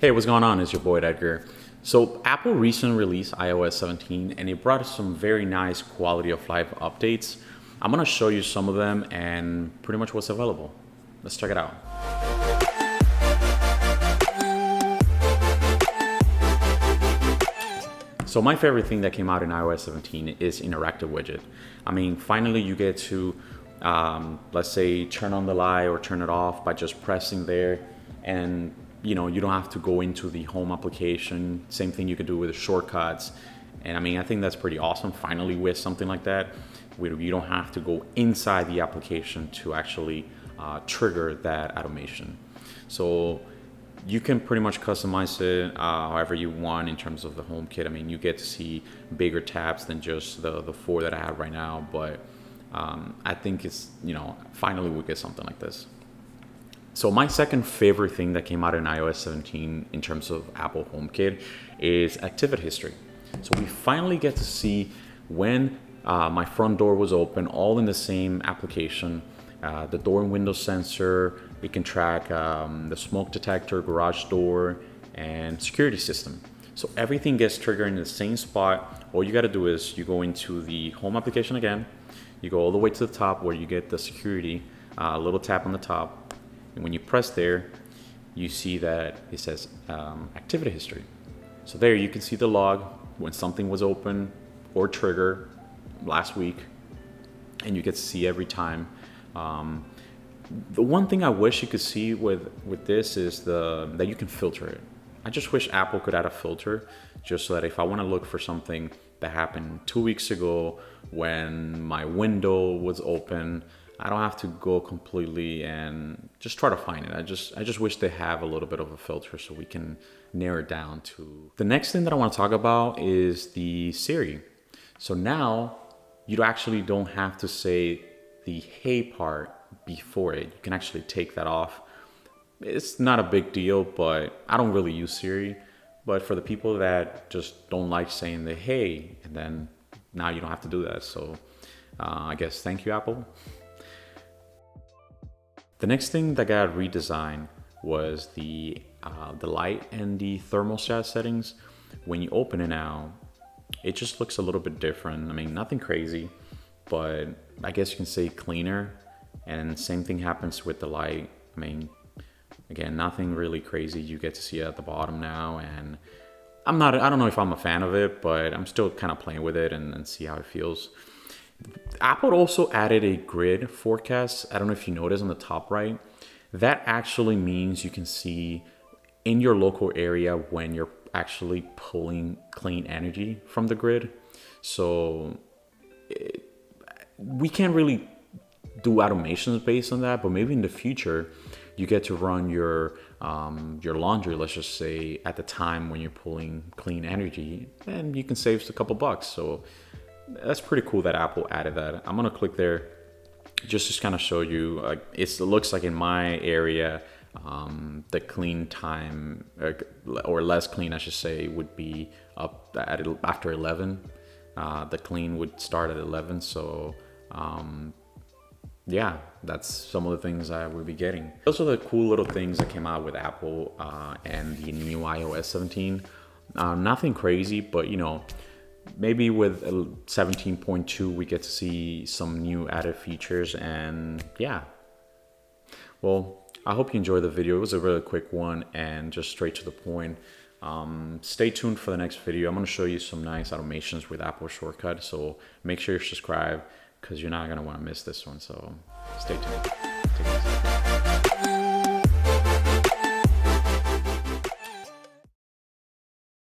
Hey, what's going on? It's your boy Edgar. So Apple recently released iOS 17 and it brought us some very nice quality of life updates. I'm gonna show you some of them and pretty much what's available. Let's check it out. So my favorite thing that came out in iOS 17 is interactive widget. I mean, finally you get to, let's say, turn on the light or turn it off by just pressing there, and you don't have to go into the home application. Same thing you can do with the shortcuts. And I mean, I think that's pretty awesome. Finally, with something like that, where you don't have to go inside the application to actually trigger that automation. So you can pretty much customize it however you want in terms of the HomeKit. I mean, you get to see bigger tabs than just the four that I have right now, but I think it's, finally we get something like this. So my second favorite thing that came out in iOS 17 in terms of Apple HomeKit is activity history. So we finally get to see when my front door was open, all in the same application. The door and window sensor, it can track the smoke detector, garage door, and security system. So everything gets triggered in the same spot. All you gotta do is you go into the home application again, you go all the way to the top where you get the security, a little tap on the top. And when you press there, you see that it says activity history. So there you can see the log when something was open or triggered last week, and you get to see every time. The one thing I wish you could see with this is that you can filter it. I just wish Apple could add a filter just so that if I want to look for something that happened 2 weeks ago when my window was open, I don't have to go completely and just try to find it. I just wish they have a little bit of a filter so we can narrow it down to. The next thing that I want to talk about is the Siri. So now you actually don't have to say the hey part before it. You can actually take that off. It's not a big deal, but I don't really use Siri. But for the people that just don't like saying the hey, and then now you don't have to do that. So I guess thank you, Apple. The next thing that got redesigned was the light and the thermostat settings. When you open it now, it just looks a little bit different. I mean, nothing crazy, but I guess you can say cleaner. And same thing happens with the light. I mean, again, nothing really crazy. You get to see it at the bottom now, and I don't know if I'm a fan of it, but I'm still kind of playing with it and see how it feels. Apple also added a grid forecast. I don't know if you notice on the top right. That actually means you can see in your local area when you're actually pulling clean energy from the grid. So we can't really do automations based on that, but maybe in the future you get to run your laundry, let's just say, at the time when you're pulling clean energy, and you can save a couple bucks. So that's pretty cool that Apple added that. I'm gonna click there just to kind of show you. It looks like in my area, the clean time or less clean, I should say, would be up after 11. The clean would start at 11. So yeah, that's some of the things I will be getting. Those are the cool little things that came out with Apple and the new iOS 17. Nothing crazy, but maybe with 17.2 we get to see some new added features. And yeah, well, I hope you enjoyed the video. It was a really quick one and just straight to the point. Stay tuned for the next video. I'm going to show you some nice automations with Apple Shortcut, so make sure you subscribe because you're not going to want to miss this one. So stay tuned. Take it easy.